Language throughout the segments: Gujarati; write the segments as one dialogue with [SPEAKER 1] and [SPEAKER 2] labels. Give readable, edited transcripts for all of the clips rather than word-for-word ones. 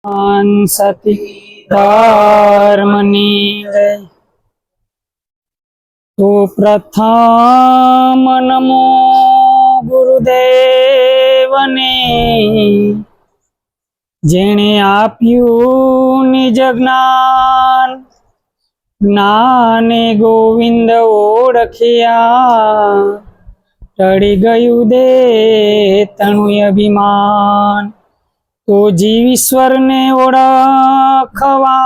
[SPEAKER 1] सती धर्मनी तो प्रथम नमो गुरुदेवने जेणे आप्યું નિજ જ્ઞાન જ્ઞાને ગોવિંદ ઓળખ્યા ટળી ગયું દે તણું અભિમાન તો જીવ ઈશ્વરને ઓળખવા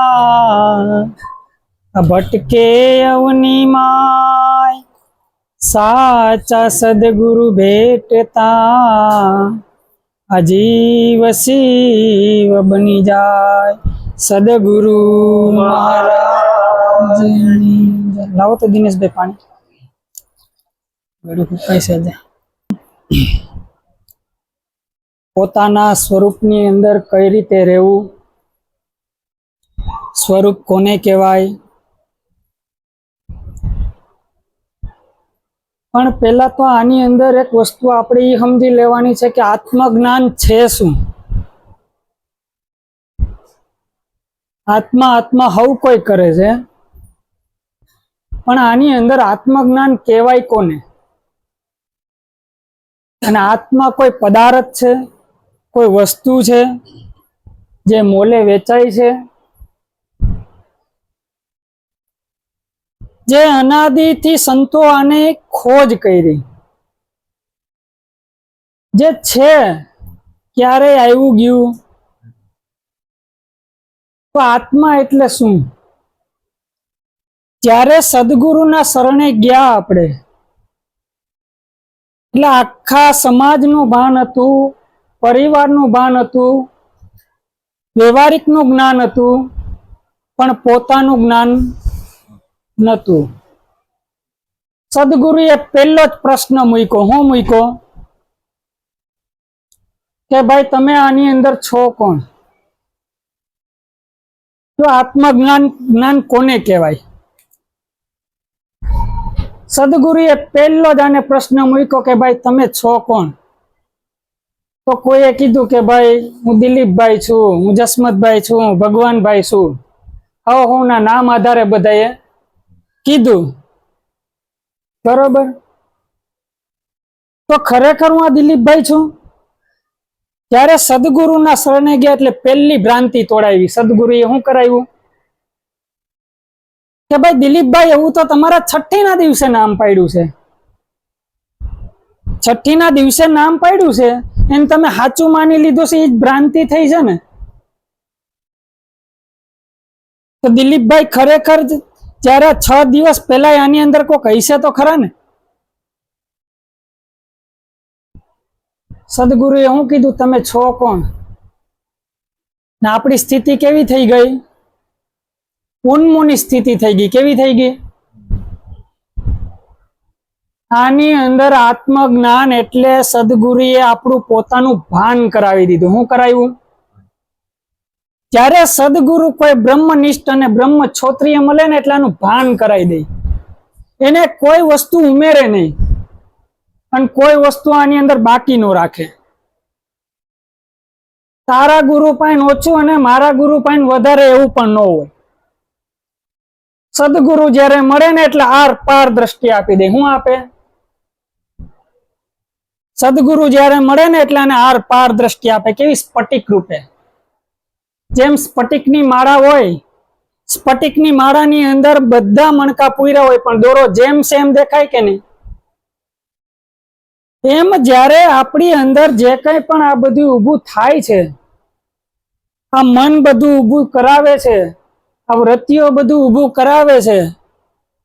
[SPEAKER 1] ભટકે અવની માય સાચા સદગુરુ ભેટતા અજીવ શિવ બની જાય સદગુરુ મહારાજ લાવો તો દિનેશભાઈ પાણી ગળું ફૂંકાઈ છે પોતાના સ્વરૂપની અંદર કઈ રીતે રહેવું, સ્વરૂપ કોને કહેવાય, પણ પહેલા તો આની અંદર એક વસ્તુ આપણે એ સમજી લેવાની છે કે આત્મજ્ઞાન છે શું. આત્મા આત્મા હવ કોઈ કરે છે, પણ આની અંદર આત્મજ્ઞાન કહેવાય કોને? અને આત્મા કોઈ પદાર્થ છે, કોઈ વસ્તુ છે જે મોલે વેચાય છે, જે અનાદિથી સંતો આને ખોજ કરી, જે છે ક્યારે આવ્યું ગયું. તો આત્મા એટલે શું? જ્યારે સદગુરુના શરણે ગયા આપણે એટલે આખા સમાજનું ભાન હતું, પરિવારનું ભાન હતું, વ્યવહારિકનું જ્ઞાન હતું, પણ પોતાનું જ્ઞાન નહોતું. સદગુરુએ પહેલો જ પ્રશ્ન મૂક્યો. હું મૂક્યો કે ભાઈ તમે આની અંદર છો કોણ? તો આત્મજ્ઞાન જ્ઞાન કોને કહેવાય? સદગુરુએ પહેલો જ આને પ્રશ્ન મૂક્યો કે ભાઈ તમે છો કોણ? તો કોઈએ કીધું કે ભાઈ હું દિલીપભાઈ છું, હું જસમતભાઈ છું, ભગવાનભાઈ છું. હવે હું ના નામ આધારે બધાએ કીધું. બરોબર. તો ખરેખર હું આ દિલીપભાઈ છું? ત્યારે સદગુરુના શરણે ગયા એટલે પહેલી ભ્રાંતિ તોડાવી. સદગુરુએ શું કરાવ્યું કે ભાઈ દિલીપભાઈ એવું તો તમારા છઠ્ઠીના દિવસે નામ પાડ્યું છે. છઠ્ઠીના દિવસે નામ પાડ્યું છે એને તમે સાચું માની લીધું છે, એ જ ભ્રાંતિ થઈ છે ને. તો દિલીપભાઈ ખરેખર જ્યારે 6 દિવસ પહેલા આની અંદર કોઈ હશે તો ખરા ને. સદગુરુએ શું કીધું? તમે છો કોણ? ને આપણી સ્થિતિ કેવી થઈ ગઈ? ઉન્મુની સ્થિતિ થઈ ગઈ. કેવી થઈ ગઈ? આની અંદર આત્મજ્ઞાન એટલે સદગુરુએ આપણું પોતાનું ભાન કરાવી દીધું. શું કરાવ્યું? જ્યારે સદગુરુ કોઈ બ્રહ્મનિષ્ઠ અને બ્રહ્મ ક્ષોત્રિય મળે ને એટલે આનું ભાન કરાવી દે. એને કોઈ વસ્તુ ઉમેરે નહીં અને કોઈ વસ્તુ આની અંદર બાકી ન રાખે. તારા ગુરુ પાસે ઓછું અને મારા ગુરુ પાસે વધારે એવું પણ ન હોય. સદગુરુ જ્યારે મળે ને એટલે આર પાર દ્રષ્ટિ આપી દે. શું આપે? સદગુરુ જ્યારે મળે ને એટલે આને આર પાર દ્રષ્ટિ આપે. કેવી? સ્ફટિક રૂપે. જેમ સ્ફટિકની માળા હોય, સ્ફટિકની માળાની અંદર બધા મણકા પૂર્યા હોય પણ દોરો જેમ સેમ દેખાય કે નહીં? એમ જ્યારે આપણી અંદર જે કંઈ પણ આ બધું ઊભું થાય છે, આ મન બધું ઊભું કરાવે છે, આ વૃત્તિઓ બધું ઊભું કરાવે છે,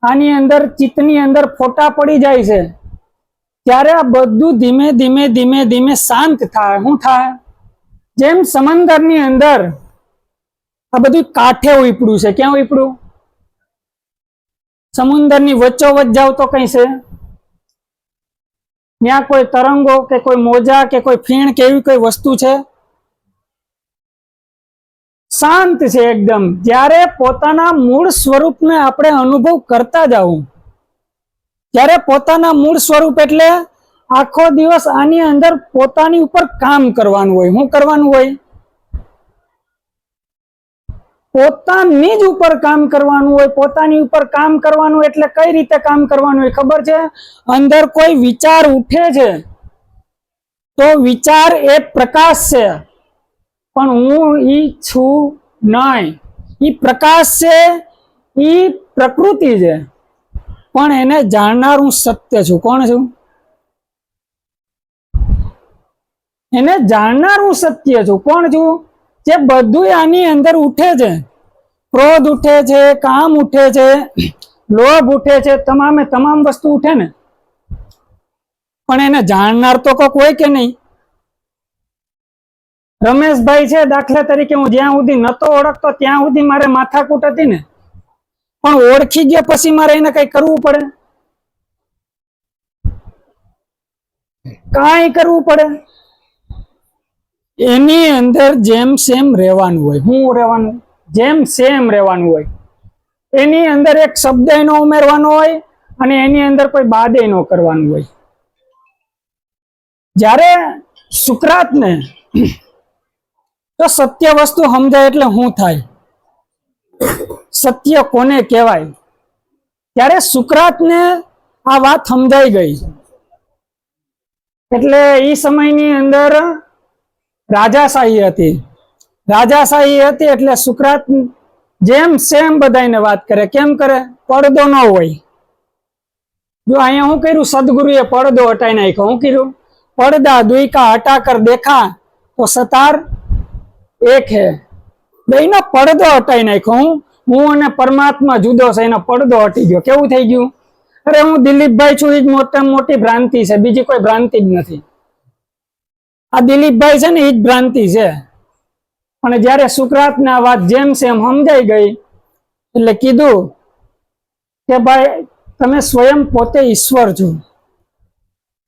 [SPEAKER 1] આની અંદર ચિત્તની અંદર ફોટા પડી જાય છે, ત્યારે આ બધું ધીમે ધીમે ધીમે ધીમે શાંત થાય. શું થાય? જેમ સમંદરની અંદર આ બધું કાંઠે ઉપડ્યું છે. ક્યાં ઉપડ્યું? સમુદ્રની વચ્ચોવચ્ચ જાવ તો કઈ છે ત્યાં કોઈ તરંગો કે કોઈ મોજા કે કોઈ ફીણ કે એવી કોઈ વસ્તુ છે? શાંત છે એકદમ. જ્યારે પોતાના મૂળ સ્વરૂપને આપણે અનુભવ કરતા જાવ, ત્યારે પોતાના મૂળ સ્વરૂપ એટલે આખો દિવસ આની અંદર પોતાની ઉપર કામ કરવાનું હોય. શું કરવાનું હોય? પોતાની જ ઉપર કામ કરવાનું હોય. પોતાની ઉપર કામ કરવાનું એટલે કઈ રીતે કામ કરવાનું હોય ખબર છે? અંદર કોઈ વિચાર ઉઠે છે તો વિચાર એ પ્રકાશ છે, પણ હું ઈ છું નહીં. ઈ પ્રકાશ છે, ઈ પ્રકૃતિ છે, પણ એને જાણનાર હું સત્ય છું. કોણ છું? એને જાણનાર હું સત્ય છું. કોણ છું? જે બધું આની અંદર ઉઠે છે. ક્રોધ ઉઠે છે, કામ ઉઠે છે, લોભ ઉઠે છે, તમામે તમામ વસ્તુ ઉઠે ને, પણ એને જાણનાર તો કોક હોય કે નહીં? રમેશભાઈ છે દાખલા તરીકે, હું જ્યાં સુધી નતો ઓળખતો ત્યાં સુધી મારે માથાકૂટ હતી ને, પણ ઓળખી ગયા પછી મારે એને કઈ કરવું પડે? કાંઈ કરવું પડે? એની અંદર જેમ સેમ રહેવાનું હોય. શું રહેવાનું? જેમ સેમ રહેવાનું હોય. એની અંદર એક શબ્દ એનો ઉમેરવાનો હોય અને એની અંદર કોઈ બાદે નો કરવાનું હોય. જ્યારે સુકરાતને તો સત્ય વસ્તુ સમજાય એટલે શું થાય, સત્ય કોને કહેવાય, ત્યારે સુકરાતને આ વાત સમજાઈ ગઈ. એટલે એ સમયની અંદર રાજાશાહી હતી. રાજાશાહી હતી એટલે સુકરાત જેમ સેમ બધાને વાત કરે. કેમ કરે? પડદો ન હોય. જો અહીંયા શું કર્યું? સદગુરુએ પડદો હટાઈ નાખ્યો. શું કર્યું? પડદા दुई हटा कर देखा तो सतार एक है. બેયનો પડદો હટાઈ નાખ્યો. હું અને પરમાત્મા જુદો છે, એનો પડદો હટી ગયો. કેવું થઈ ગયું? અરે હું દિલીપભાઈ છું, એ જ મોટામાં મોટી ભ્રાંતિ છે, બીજી કોઈ ભ્રાંતિ જ નથી. આ દિલીપભાઈ છે ને એ જ ભ્રાંતિ છે. અને જયારે સુકરાતને આ વાત જેમ સેમ સમજાઈ ગઈ એટલે કીધું કે ભાઈ તમે સ્વયં પોતે ઈશ્વર છો.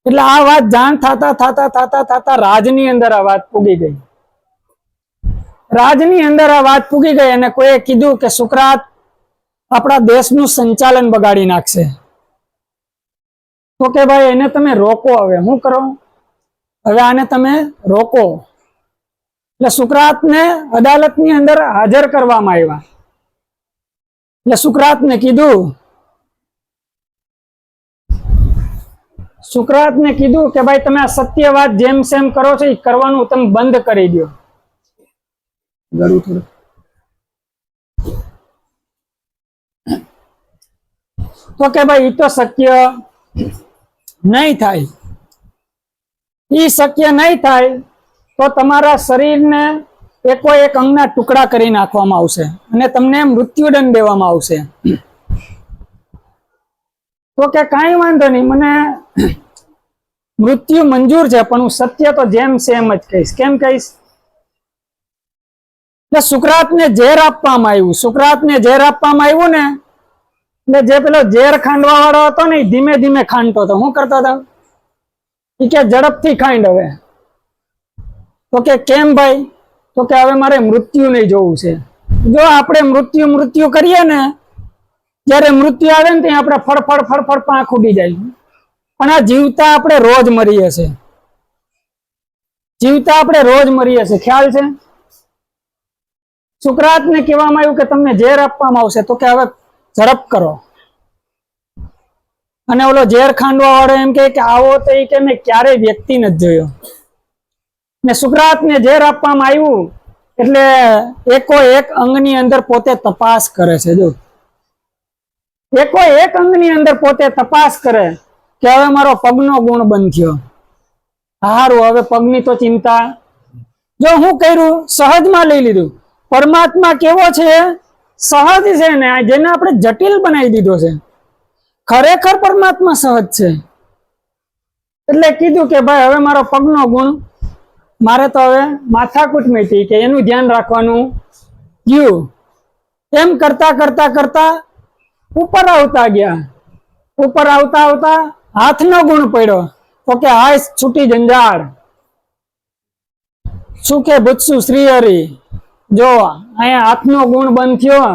[SPEAKER 1] એટલે આ વાત જાણ થતા થતા થતા થતા રાજની અંદર આ વાત પૂગી ગઈ. રાજની અંદર આ વાત પૂગી ગઈ અને કોઈએ કીધું કે સુકરાત આપણા દેશનું સંચાલન બગાડી નાખશે. તો કે ભાઈ એને તમે રોકો. હવે શું કરો? હવે આને તમે રોકો. એટલે સુકરાતને અદાલતની અંદર હાજર કરવામાં આવ્યા. એટલે સુકરાતને કીધું કે ભાઈ તમે આ સત્ય વાત જેમ સેમ કરો છો એ કરવાનું તમે બંધ કરી દો. તો કે ભાઈ એ તો શક્ય નહીં થાય. એ શક્ય નહીં થાય તો તમારા શરીરને એકો એક અંગના ટુકડા કરી નાખવામાં આવશે અને તમને મૃત્યુદંડ દેવામાં આવશે. તો કે કાંઈ વાંધો નહીં, મને મૃત્યુ મંજૂર છે, પણ હું સત્ય તો જેમ સેમ જ કહીશ. કેમ કહીશ? એટલે સુકરાતને ઝેર આપવામાં આવ્યું. સુકરાતને ઝેર આપવામાં આવ્યું ને એટલે જે પેલો ઝેર ખાંડવા વાળો હતો ને એ ધીમે ધીમે ખાંડતો હતો. શું કરતો હતો? એ કે ઝડપથી ખાંડ હવે. તો કે કેમ ભાઈ? તો કે હવે મારે મૃત્યુ નહીં જોવું છે. જો આપણે મૃત્યુ કરીએ ને, જયારે મૃત્યુ આવે ને ત્યાં આપણે ફળફળ પાંખ ઉડી જાય. પણ આ જીવતા આપણે રોજ મરીએ છે. જીવતા આપણે રોજ મરીએ છે. ખ્યાલ છે? સુકરાતને કહેવામાં આવ્યું કે તમને ઝેર આપવામાં આવશે. તો કે હવે ઝડપ કરો. અને ઓલો ઝેર ખાંડવા વાળો એમ કે આવો તો એ કે મેં ક્યારેય વ્યક્તિ નથી જોયો. ને સુકરાતને ઝેર આપવામાં આવ્યું એટલે એકો એક અંગની અંદર પોતે તપાસ કરે છે. જો એકો એક અંગની અંદર પોતે તપાસ કરે કે હવે મારો પગનો ગુણ બંધ થયો. હારું, હવે પગની તો ચિંતા. જો હું કર્યું? સહજમાં લઈ લીધું. પરમાત્મા કેવો છે? સહજ છે ને, જેને આપણે જટિલ બનાવી દીધો છે. ખરેખર પરમાત્મા સહજ છે. એટલે કીધું કે ભાઈ હવે મારો પગનો ગુણ, મારે તો હવે માથાકૂટ મેથી કે એનું ધ્યાન રાખવાનું ગયું. એમ કરતા કરતા કરતા ઉપર આવતા ગયા. ઉપર આવતા આવતા હાથનો ગુણ પડ્યો. તો કે હાય છૂટી જંજાળ, સુખે ભૂતસુ શ્રી હરિ. જો અહીંયા હાથનો ગુણ બંધ થયો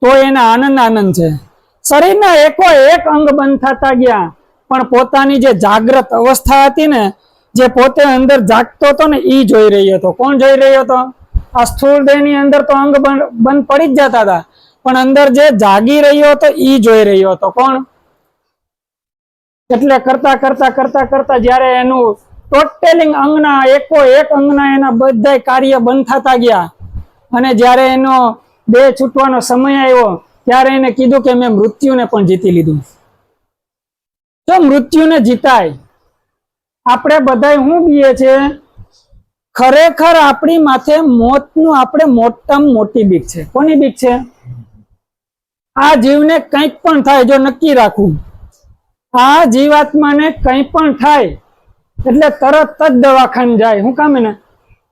[SPEAKER 1] તો એને આનંદ છે. શરીરના એકો એક અંગ બંધ થતા ગયા, પણ પોતાની જે જાગ્રત અવસ્થા હતી ને, જે પોતે અંદર જાગતો હતો ને, એ જોઈ રહ્યો હતો. કોણ જોઈ રહ્યો હતો? આ સ્થૂળ દેહની અંદર તો અંગ બંધ પડી જ જતા હતા, પણ અંદર જે જાગી રહ્યો હતો ઈ જોઈ રહ્યો હતો. કોણ? એટલે કરતા કરતા કરતા કરતા જયારે એનું ટોટલિંગ અંગના એકો એક અંગના એના બધા કાર્ય બંધ થતા ગયા અને જયારે એનો દેહ છૂટવાનો સમય આવ્યો ત્યારે એને કીધું કે મેં મૃત્યુને પણ જીતી લીધું. તો મૃત્યુને જીતાય. આપણે બધા શું બીએ છે? ખરેખર આપણી માથે મોતનું આપણે મોટામાં મોટી બીક છે. કોની બીક છે? આ જીવને કંઈક પણ થાય, જો નક્કી રાખવું, આ જીવાત્માને કંઈ પણ થાય એટલે તરત જ દવાખાને જાય. શું કામ? એને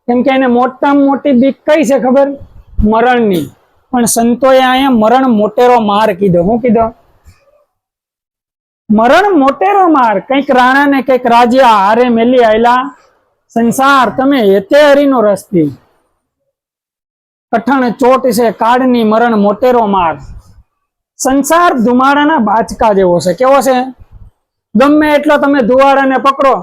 [SPEAKER 1] કેમ કે એને મોટામાં મોટી બીક કઈ છે ખબર? મરણની. પણ સંતોએ અહીંયા મરણ મોટેરો માર કીધો. શું કીધો? મરણ મોટેરો માર. કઈક રાણા ને કઈક રાજ્યા હારે મેલી આયલા સંસાર તમે એતે હરીનો રસ પી, કઠણ ચોટ છે કાળની મરણ મોટેરો માર. સંસાર ધુમાડાના બાચકા જેવો છે. કેવો છે? ગમે એટલો તમે ધુવાડાને પકડો,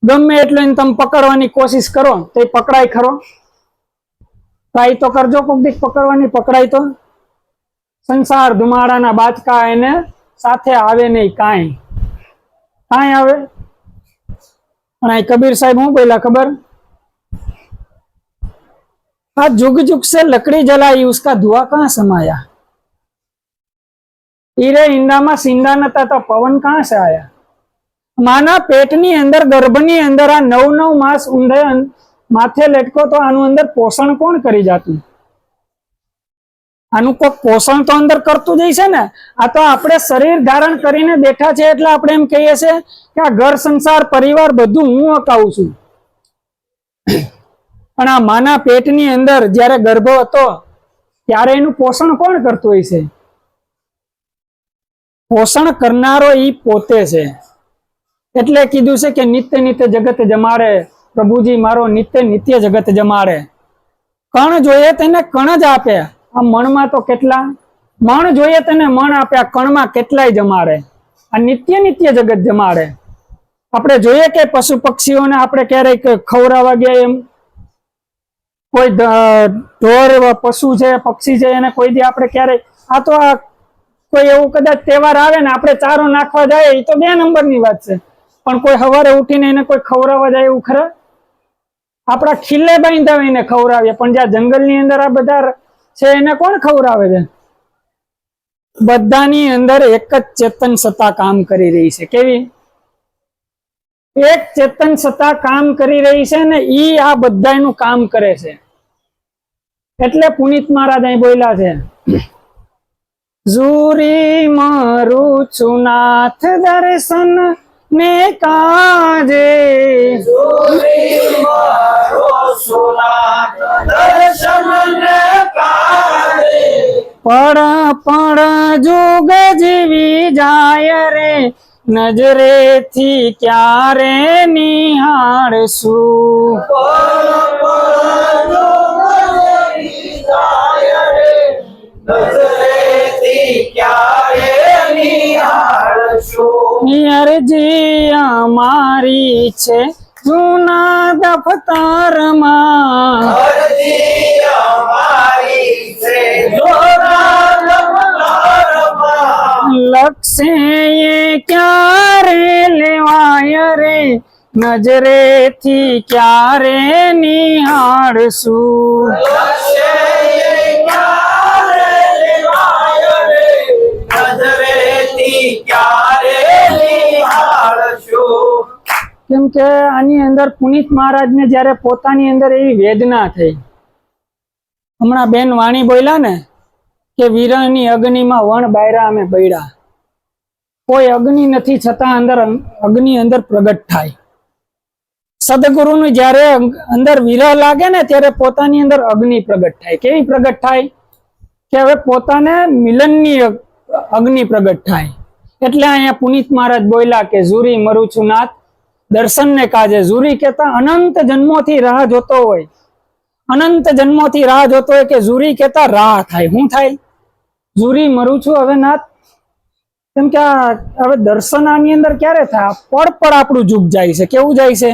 [SPEAKER 1] ગમે એટલો એને તમે પકડવાની કોશિશ કરો તો એ પકડાય ખરો? ટ્રાય તો કરજો કોક દીક પકડવાની, પકડાય તો? સંસાર ધુમાડાના બાચકા, એને સાથે આવે નહીં કાંઈ આવે. પણ આ કબીર સાહેબ શું બોલ્યા ખબર? આ जुग जुग से लकड़ी जलाई उसका धुआं कहाँ समाया, हीरे ईंडा में सींडा नता तो पवन कहाँ से आया. माना पेटनी अंदर गर्भनी अंदर आ 9 मास ऊंधे माथे लटको तो आनु अंदर पोषण कोण करी जातुं? आनु कोई पोषण तो अंदर करतुं ज छे ने. आ तो आपणे शरीर धारण करीने बैठा छे એટલે આપણે એમ કહીએ છે કે આ ઘર સંસાર પરિવાર બધું હું અકાવું છું. પણ આ માના પેટની અંદર જ્યારે ગર્ભ હતો ત્યારે એનું પોષણ કોણ કરતું હોય છે? પોષણ કરનારો ઈ પોતે છે. એટલે કીધું છે કે નિત્ય નિત્ય જગત જમાડે પ્રભુજી મારો નિત્ય નિત્ય જગત જમાડે. કણ જોઈએ તેને કણ જ આપે. આ મણમાં તો કેટલા મણ જોઈએ તેને મણ આપે, આ કણમાં કેટલાય જમાડે. આ નિત્ય નિત્ય જગત જમાડે. આપણે જોઈએ કે પશુ પક્ષીઓને આપણે ક્યારેક ખવડાવવા ગયા એમ કોઈ ઢોર પશુ છે પક્ષી છે એને કોઈ દી આપણે ક્યારેય આ તો આ કોઈ એવું કદાચ તહેવાર આવે ને આપણે ચારો નાખવા જાય એ તો 2 નંબરની વાત છે, પણ કોઈ સવારે ઉઠીને એને કોઈ ખવડાવવા જાય એવું ખરા? આપણા ખીલે બાંધ્યા એને ખવડાવીએ, પણ જ્યાં જંગલની અંદર આ બધા છે એને કોણ ખવડાવે છે? બધાની અંદર એક જ ચેતન સત્તા કામ કરી રહી છે. કેવી? એક ચેતન સત્તા કામ કરી રહી છે ને ઈ આ બધાનું કામ કરે છે. એટલે પુનિત મહારાજ અહીં બોલ્યા છે, ઝૂરી મારું છું નાથ દર્શન ને કાજે, ઝૂરી મારું છું નાથ દર્શન ને કાજે, પડ પડ જોગ જીવી જાય રે નજરેથી ક્યારે નિહાળશું, અરજી અમારી છે જૂના દફતરમાં, લક્ષ્ય ક્યારે લેવાય રે નજરેથી ક્યારે નિહાળશું, કેમ કે આની અંદર પુનિત મહારાજને જ્યારે પોતાની અંદર એવી વેદના થઈ. હમણાં બેન વાણી બોલ્યા ને કે વિરહની અગ્નિમાં વણ બાયરા અમે બળ્યા. કોઈ અગ્નિ નથી છતાં અંદર અગ્નિ અંદર પ્રગટ થાય. સદગુરુનું જ્યારે અંદર વિરહ લાગે ને ત્યારે પોતાની અંદર અગ્નિ પ્રગટ થાય. કેવી પ્રગટ થાય? કે હવે પોતાને મિલનની અગ્નિ પ્રગટ થાય. એટલે અહીંયા પુનિત મહારાજ બોલ્યા કે ઝૂરી મરું છું નાથ દર્શન ને કાજે. ઝૂરી કેતા અનંત જન્મોથી રાહ જોતો હોય, અનંત જન્મોથી રાહ જોતો હોય કે ઝૂરી કેતા રાહ થાય. શું થાય? ઝૂરી મરું છું હવે નાથ. કેમ કે હવે દર્શન આની અંદર ક્યારે થાય? પડ પડ આપણું જુગ જાય છે. કેવું જાય છે?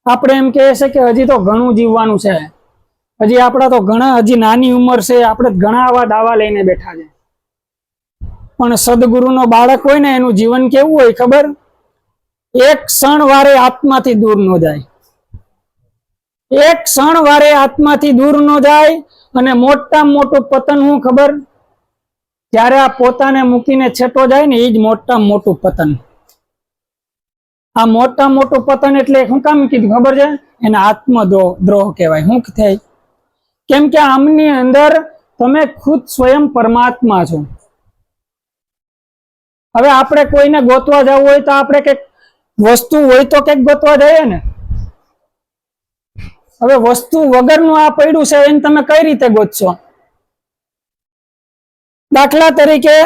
[SPEAKER 1] આપણે એમ કહે છે કે હજી તો ઘણું જીવવાનું છે, હજી આપણા તો ઘણા, હજી નાની ઉંમર છે, આપણે ઘણા આવા દાવા લઈને બેઠા છે. પણ સદગુરુનો બાળક હોય ને એનું જીવન કેવું હોય ખબર? એક ક્ષણ વારે આત્માથી દૂર ન જાય, એક ક્ષણ વારે આત્માથી દૂર ન જાય. અને મોટામાં મોટું પતન શું ખબર? જ્યારે આ પોતાને મૂકીને છેટો જાય ને એ જ મોટામાં મોટું પતન. આ મોટામાં મોટું પતન એટલે શું કામ કીધું ખબર છે? એને આત્મદ્રોહ કહેવાય. શું થાય? કેમ કે આમની અંદર તમે ખુદ સ્વયં પરમાત્મા છો. હવે આપણે કોઈને ગોતવા જવું હોય તો આપણે કઈક વસ્તુ હોય તો કઈક ગોતવા જઈએ ને. હવે વસ્તુ વગરનું આ પડ્યું છે એને તમે કઈ રીતે ગોતશો? દાખલા તરીકે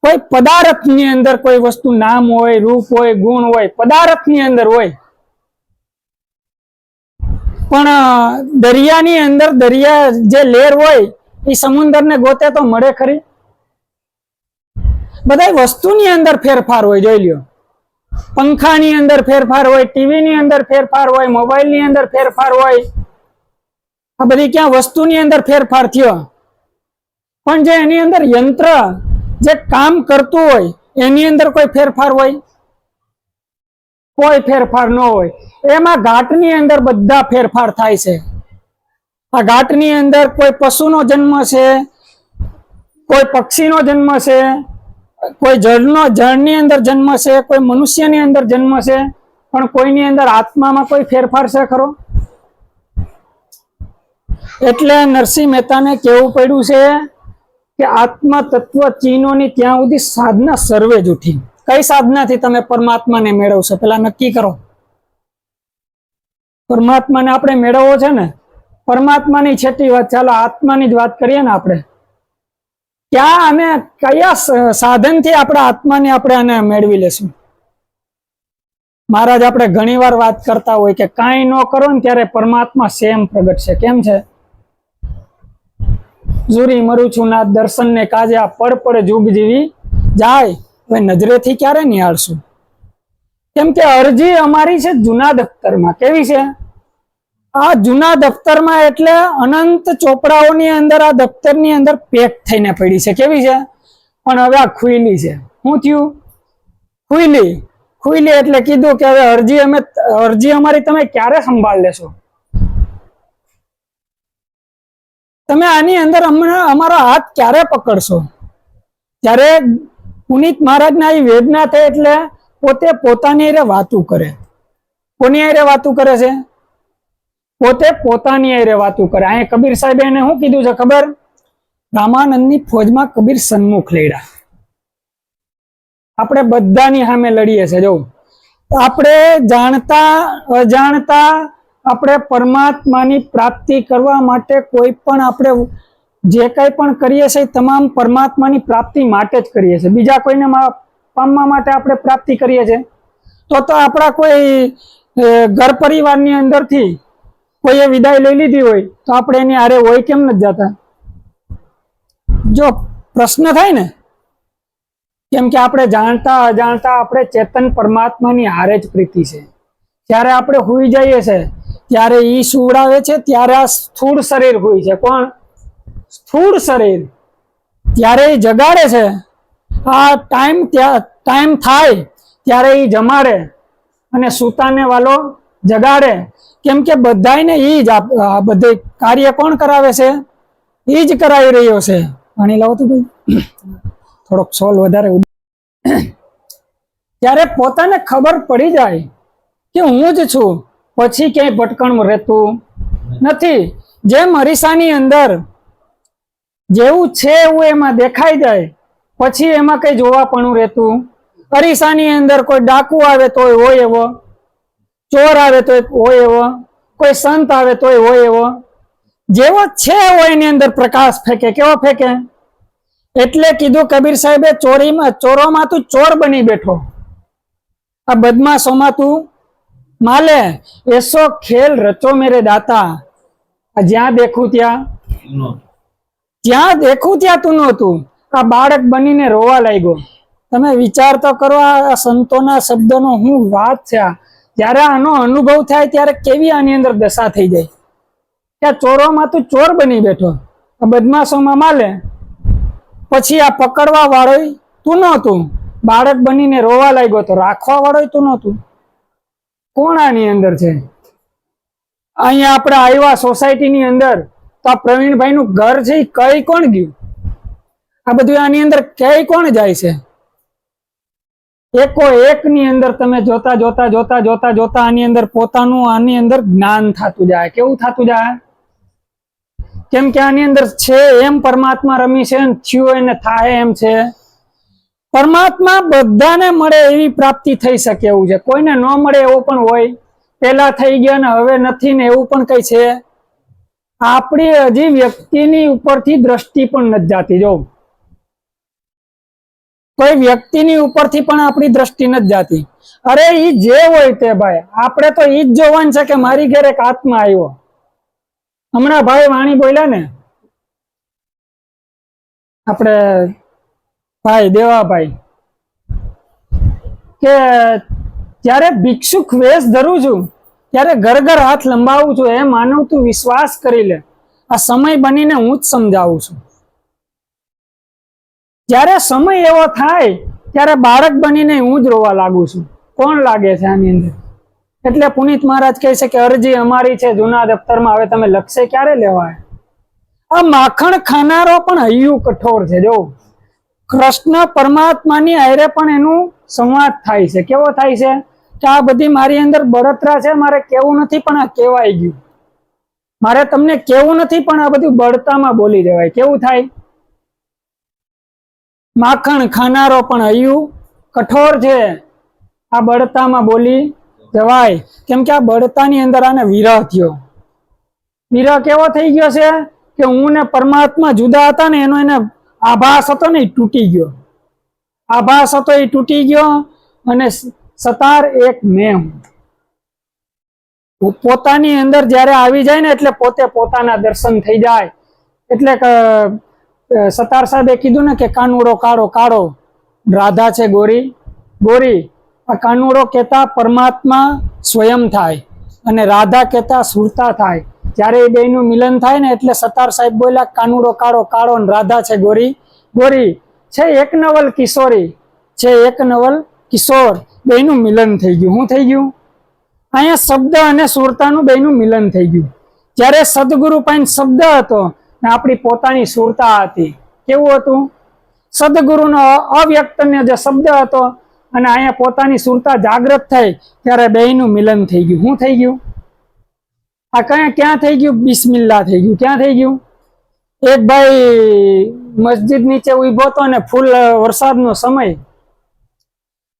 [SPEAKER 1] કોઈ પદાર્થની અંદર કોઈ વસ્તુ નામ હોય, રૂપ હોય, ગુણ હોય, પદાર્થની અંદર હોય. પણ દરિયાની અંદર દરિયા જે લહેર હોય એ સમુદ્રને ગોતે તો મળે ખરી? બધા વસ્તુની અંદર ફેરફાર હોય, જોઈ લ્યો. પંખાની અંદર ફેરફાર હોય, ટીવીની અંદર ફેરફાર હોય, મોબાઈલની અંદર ફેરફાર હોય. આ બધી ક્યાં વસ્તુની અંદર ફેરફાર થયો? પણ જે એની અંદર યંત્ર જે કામ કરતું હોય એની અંદર કોઈ ફેરફાર હોય? કોઈ ફેરફાર ન હોય. એમાં ઘાટની અંદર બધા ફેરફાર થાય છે. આ ઘાટની અંદર કોઈ પશુનો જન્મ છે, કોઈ પક્ષીનો જન્મ છે, કોઈ જળની અંદર જન્મ છે, કોઈ મનુષ્યની અંદર જન્મ છે. પણ કોઈની અંદર આત્મામાં કોઈ ફેરફાર છે ખરો? એટલે નરસિંહ મહેતાને કેવું પડ્યું છે કે આત્મા તત્વ ચીનોની ત્યાં સુધી સાધના સર્વે જૂઠી. કઈ સાધનાથી તમે પરમાત્માને મેળવશો? પેલા નક્કી કરો. પરમાત્માને આપણે મેળવવો છે ને, પરમાત્માની છેલ્લી વાત. ચાલો આત્માની જ વાત કરીએ ને આપણે. ક્યાં અને કયા સાધનથી આપણા આત્માને આપણે આને મેળવી લેશું? મહારાજ આપણે ઘણી વાર વાત કરતા હોય કે કાંઈ ન કરો ને ત્યારે પરમાત્મા સેમ પ્રગટ છે. કેમ છે? ઝૂરી મરું છું ના દર્શન ને કાજે, આ પડ પડ જુગ જીવી જાય, હવે નજરેથી ક્યારે નિહાળશું? કેમ કે અરજી અમારી છે જૂના દફતરમાં. કેવી છે? આ જૂના દફતરમાં એટલે અનંત ચોપડાઓની અંદર આ દફતરની અંદર પેક થઈને પડી છે. કેવી છે? પણ હવે આ ખુઈલી છે. શું થયું? ખુઈલી. ખુઈલી એટલે કીધું કે હવે અરજી અમારી તમે ક્યારે સંભાળ લેશો? તમે આની અંદર અમારો હાથ ક્યારે પકડશો? ત્યારે પુનિત મહારાજના એ વેદના થઈ એટલે પોતે પોતાની હારે વાતું કરે. કોની હારે વાતું કરે છે? પોતે પોતાની હારે વાતું કરે. અહીંયા કબીર સાહેબ એને શું કીધું છે ખબર? રામાનંદની ફોજમાં કબીર સન્મુખ લડ્યા. આપણે બધાની સામે લડીએ છીએ. જો આપણે જાણતા અજાણતા આપણે પરમાત્માની પ્રાપ્તિ કરવા માટે કોઈ પણ આપણે જે કંઈ પણ કરીએ છીએ તમામ પરમાત્માની પ્રાપ્તિ માટે જ કરીએ છીએ. બીજા કોઈને પામવા માટે આપણે પ્રાપ્તિ કરીએ છીએ તો આપણા કોઈ ઘર પરિવારની અંદરથી કોઈએ વિદાય લઈ લીધી હોય તો આપણે એની હારે હોય કેમ નથી જતા? જો પ્રશ્ન થાય ને, કેમ કે આપણે જાણતા અજાણતા આપણે ચેતન પરમાત્માની હારે જ પ્રીતિ છે. જ્યારે આપણે હુઈ જઈએ છીએ ત્યારે ઈ સુવડાવે છે, ત્યારે આ સ્થૂળ શરીર હોય છે. કોણ? સ્થૂળ શરીર. ત્યારે એ જગાડે છે. આ ટાઈમ થાય ત્યારે એ જમાડે અને સુતાને વાલો જગાડે. કેમ કે બધાને ઈ જ બધે કાર્ય કોણ કરાવે છે? ઈ જ કરાવી રહ્યો છે. પાણી લાવો તો ભાઈ, થોડોક સોલ વધારે. ત્યારે પોતાને ખબર પડી જાય કે હું જ છું, પછી ક્યાંય ભટકણ રહેતું નથી. જેમ અરીસાની અંદર જેવું છે એવું એમાં દેખાઈ જાય, પછી એમાં કઈ જોવાપણું રહેતું. અરીસાની અંદર કોઈ ડાકુ આવે તોય હોય એવો, ચોર આવે તો હોય એવો, કોઈ સંત આવે તોય હોય એવો. જેવો છે એવો એની અંદર પ્રકાશ ફેંકે. કેવો ફેંકે? એટલે કીધું કબીર સાહેબે, ચોરોમાં તું ચોર બની બેઠો, આ બદમાશોમાં તું માલે. એસો ખેલ રચો મેરે દાતા, જ્યાં દેખું ત્યાં તું નહોતું. આ બાળક બનીને રોવા લાગ્યો. તમે વિચાર તો કરો, આ સંતોના શબ્દનો શું વાત છે. જ્યારે આનો અનુભવ થાય ત્યારે કેવી આની અંદર દશા થઈ જાય. કે ચોરોમાં તું ચોર બની બેઠો, બદમાશોમાં માલે, પછી આ પકડવા વાળો તું નહોતું, બાળક બનીને રોવા લાગ્યો તો રાખવા વાળો તું નહોતું. કોણ આની અંદર છે? અહીંયા આપણે આવ્યા સોસાયટીની અંદર તો આ પ્રવીણભાઈ નું ઘર છે એ કઈ કોણ ગયું? આ બધું આની અંદર કઈ કોણ જાય છે? એકો એક ની અંદર તમે જોતા જોતા જોતા જોતા જોતા આની અંદર પોતાનું આની અંદર જ્ઞાન થતું જાય. કેવું થતું જાય? કેમ કે આની અંદર છે એમ પરમાત્મા રમી છે, થયું એને થાય એમ છે. પરમાત્મા બધાને મળે એવી પ્રાપ્તિ થઈ શકે એવું છે, કોઈને ન મળે એવું પણ હોય. પેલા થઈ ગયા ને હવે નથી ને એવું પણ કઈ છે? આપણી હજી વ્યક્તિની ઉપરથી દ્રષ્ટિ પણ નથી જાતી. જો કોઈ વ્યક્તિની ઉપરથી પણ આપણી દ્રષ્ટિ નથી જાતી. અરે ઈ જે હોય તે ભાઈ, આપણે તો ઈ જ જોવાનું છે કે મારી ઘરે એક આત્મા આવ્યો. હમણાં ભાઈ વાણી બોલ્યા ને, આપણે ભાઈ દેવાભાઈ, કે જ્યારે ભિક્ષુક વેશ ધરું છું ત્યારે ઘર ઘર હાથ લંબાવું છું. એ માનવ તું વિશ્વાસ કરી લે, આ સમય બનીને હું જ સમજાવું છું. જ્યારે સમય એવો થાય ત્યારે બાળક બનીને હું જ રોવા લાગુ છું. કોણ લાગે છે આની અંદર? એટલે પુનિત મહારાજ કહે છે કે અરજી અમારી છે જૂના દફતરમાં, હવે તમે લખશે ક્યારે લેવાય? આ માખણ ખાનારો પણ હૈયું કઠોર છે. જો કૃષ્ણ પરમાત્માની હારે પણ એનું સંવાદ થાય છે. કેવો થાય છે? કે આ બધી મારી અંદર બળતરા છે, મારે કેવું નથી પણ આ કહેવાય ગયું. મારે તમને કેવું નથી પણ આ બધું બળતામાં બોલી જવાય. કેવું થાય? માખણ ખાનારો પણ હૈયું કઠોર છે, આ બળતામાં બોલી જવાય. કેમ કે આ બળતાની અંદર આને વિરહ થયો. વિરહ કેવો થઈ ગયો છે કે હું ને પરમાત્મા જુદા હતા ને એનો એને આભાસ હતો ને એ તૂટી ગયો. આભાસ હતો એ તૂટી ગયો અને સતાર એક મેં પોતાની અંદર જ્યારે આવી જાય ને એટલે પોતે પોતાના દર્શન થઈ જાય. એટલે સતાર સાહેબે કીધું ને કે કાનુડો કાળો કાળો, રાધા છે ગોરી ગોરી. આ કાનુડો કહેતા પરમાત્મા સ્વયં થાય અને રાધા કહેતા સુરતા થાય. જ્યારે એ બેયનું મિલન થાય ને એટલે સતાર સાહેબ બોલ્યા કાનુડો કાળો કાળો અને રાધા છે ગોરી ગોરી. છે એક નવલ કિશોરી, છે એક નવલ કિશોર. બેયનું મિલન થઈ ગયું. શું થઈ ગયું? અહીંયા શબ્દ અને સુરતાનું બેયનું મિલન થઈ ગયું. જ્યારે સદગુરુ પાસે શબ્દ હતો ને આપણી પોતાની સુરતા હતી. કેવું હતું? સદગુરુનો અવ્યક્તને જે શબ્દ હતો અને અહીંયા પોતાની સુરતા જાગૃત થઈ ત્યારે બેયનું મિલન થઈ ગયું. શું થઈ ગયું? આ ક્યાં થઈ ગયું? બિસ્મિલ્લાહ થઈ ગયું. ક્યાં થઈ ગયું? એક ભાઈ મસ્જિદ નીચે ઉભો હતો ને ફૂલ વરસાદનો સમય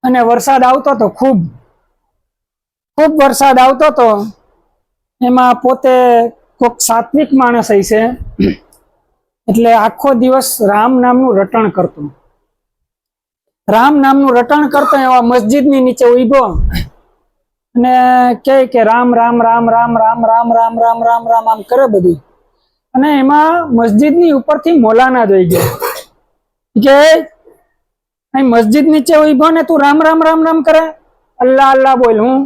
[SPEAKER 1] અને વરસાદ આવતો હતો, ખૂબ ખૂબ વરસાદ આવતો હતો. એમાં પોતે કોઈક સાત્વિક માણસ હશે એટલે આખો દિવસ રામ નામનું રટણ કરતો. રામ નામનું રટણ કરતો એવા મસ્જિદની નીચે ઉભો અને કે રામ રામ રામ રામ રામ રામ રામ રામ રામ રામ આમ કરે બધું. અને એમાં મસ્જિદની ઉપરથી મોલાના જોઈ ગયો કે અહીં મસ્જિદ નીચે ઉભો ને તું રામ રામ રામ રામ કરે, અલ્લાહ અલ્લાહ બોલ. હું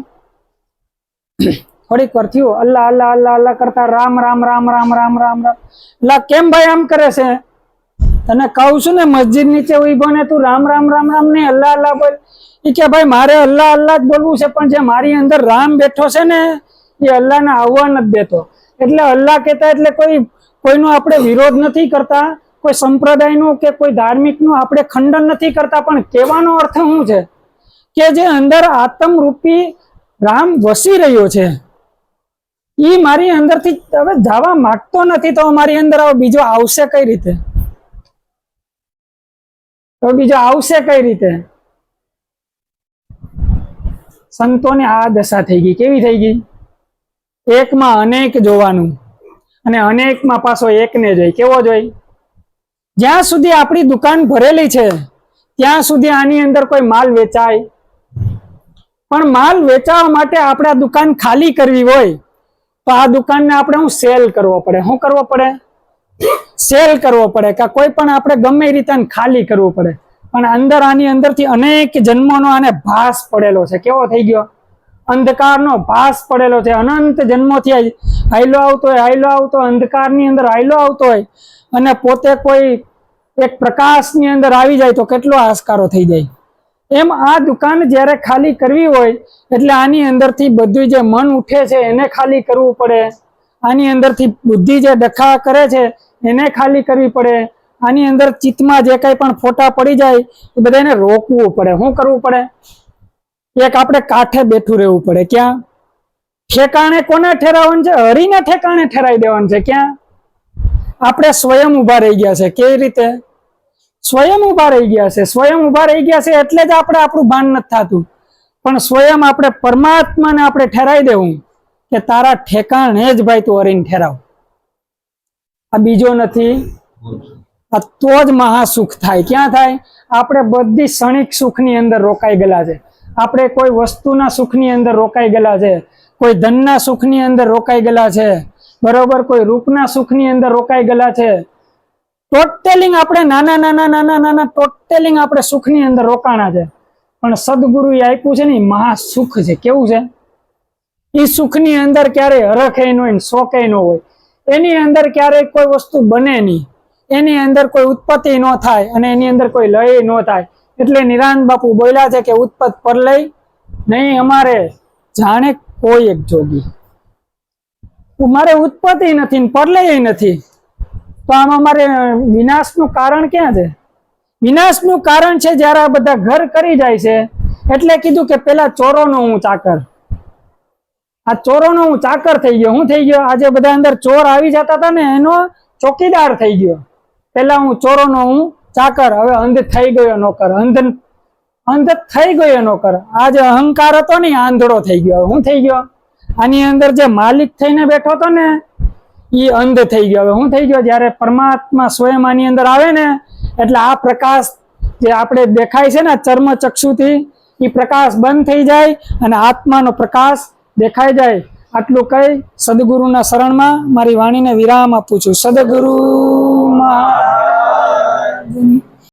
[SPEAKER 1] થોડીક વાર થયું અલ્લાહ અલ્લાહ અલ્લાહ અલ્લાહ કરતા રામ રામ રામ રામ રામ રામ રામ. એટલે કેમ ભાઈ આમ કરે છે? તને કહું છું ને મસ્જિદ નીચે ઉભો ને તું રામ રામ રામ રામ નહીં અલ્લાહ અલ્લાહ બોલ. એ કે ભાઈ મારે અલ્લાહ અલ્લાહ જ બોલવું છે, પણ જે મારી અંદર રામ બેઠો છે ને એ અલ્લાહને આવવા નથી દેતો. એટલે અલ્લાહ કહેતા એટલે કોઈનો આપણે વિરોધ નથી કરતા, કોઈ સંપ્રદાયનું કે કોઈ ધાર્મિકનું આપણે ખંડન નથી કરતા, પણ કહેવાનો અર્થ શું છે કે જે અંદર આત્મરૂપી રામ વસી રહ્યો છે એ મારી અંદરથી હવે જવા માંગતો નથી. તો મારી અંદર બીજો આવશે કઈ રીતે? તો બીજો આવશે કઈ રીતે? સંતોની આ દશા થઈ ગઈ. કેવી થઈ ગઈ? એકમાં અનેક જોવાનું અને અનેકમાં પાછો એકને જોઈ. કેવો જોઈ? જ્યાં સુધી આપણી દુકાન ભરેલી છે ત્યાં સુધી આની અંદર કોઈ માલ વેચાય, પણ માલ વેચાવા માટે આપણે આ દુકાન ખાલી કરવી હોય તો આ દુકાનને આપણે હું સેલ કરવો પડે. શું કરવો પડે? સેલ કરવો પડે કે કોઈ પણ આપણે ગમે રીતે ખાલી કરવું પડે. પણ અંદર આની અંદરથી અનેક જન્મોનો આને ભાસ પડેલો છે. કેવો થઈ ગયો? અંધકારનો ભાસ પડેલો છે, અનંત જન્મોથી હાયલો આવતો હોય અંધકારની અંદર હાયલો આવતો હોય અને પોતે કોઈ એક પ્રકાશની અંદર આવી જાય તો કેટલો હાશકારો થઈ જાય. એમ આ દુકાન જ્યારે ખાલી કરવી હોય એટલે આની અંદરથી બધું જે મન ઉઠે છે એને ખાલી કરવું પડે, આની અંદરથી બુદ્ધિ જે ડખા કરે છે એને ખાલી કરવી પડે, આની અંદર ચિત્તમાં જે કંઈ પણ ફોટા પડી જાય એ બધાને રોકવું પડે. શું કરવું પડે? એક આપણે કાંઠે બેઠું રહેવું પડે. ક્યાં? ઠેકાણે કોને ઠેરાવવાનું છે? હરીને ઠેકાણે ઠેરાવી દેવાનું છે. ક્યાં? આપણે સ્વયં ઉભા રહી ગયા છે. કેવી રીતે? સ્વયં ઉભા રહી ગયા છે. સ્વયં ઉભા રહી ગયા છે એટલે જ આપણે આપણું ભાન નથી થતું. પણ સ્વયં આપણે પરમાત્માને આપણે ઠેરાવી દેવું કે તારા ઠેકાણે જ ભાઈ તું હરીને ઠેરાવ. આ બીજો નથી. આ તો જ મહાસુખ થાય. ક્યાં થાય? આપણે બધી ક્ષણિક સુખની અંદર રોકાઈ ગયેલા છે. આપણે કોઈ વસ્તુના સુખની અંદર રોકાઈ ગયેલા છે, કોઈ ધનના સુખની અંદર રોકાઈ ગયેલા છે, બરોબર, કોઈ રૂપના સુખની અંદર રોકાઈ ગયેલા છે. ટોટેલિંગ આપણે નાના ટોટેલિંગ આપણે સુખની અંદર રોકાણા છે. પણ સદગુરુએ આપ્યું છે ને મહાસુખ છે. કેવું છે? એ સુખની અંદર ક્યારેય હરખે ન હોય, શોકે ન હોય, એની અંદર ક્યારેય કોઈ વસ્તુ બને નહીં, એની અંદર કોઈ ઉત્પત્તિ ન થાય અને એની અંદર કોઈ લય ન થાય. એટલે નિરાંત બાપુ બોલ્યા છે કે ઉત્પત્ત પરલય નહીં અમારે જાણે કોઈ એક જોગી. મારે ઉત્પત્તિ નથી ને પરલય નથી, તો આમાં મારે વિનાશનું કારણ ક્યાં છે? વિનાશનું કારણ છે જ્યારે આ બધા ઘર કરી જાય છે. એટલે કીધું કે પેલા ચોરોનો હું ચાકર, આ ચોરોનો હું ચાકર થઈ ગયો. હું થઈ ગયો? આજે બધા અંદર ચોર આવી જતા હતા ને એનો ચોકીદાર થઈ ગયો. પેલા હું ચોરોનો હું ચાકર, હવે અંધ થઈ ગયો નોકર. અંધ થઈ ગયો નોકર. આ જે અહંકાર હતો ને આંધળો થઈ ગયો. હું થઈ ગયો? આની અંદર જે માલિક થઈને બેઠો હતો ને એ અંધ થઈ ગયો. હવે હું થઈ ગયો? જયારે પરમાત્મા સ્વયં આની અંદર આવે ને એટલે આ પ્રકાશ જે આપણે દેખાય છે ને ચર્મ ચક્ષુથી, એ પ્રકાશ બંધ થઈ જાય અને આત્માનો પ્રકાશ દેખાઈ જાય. આટલું કઈ સદગુરુના શરણમાં મારી વાણીને વિરામ આપું છું. સદગુરુ મહા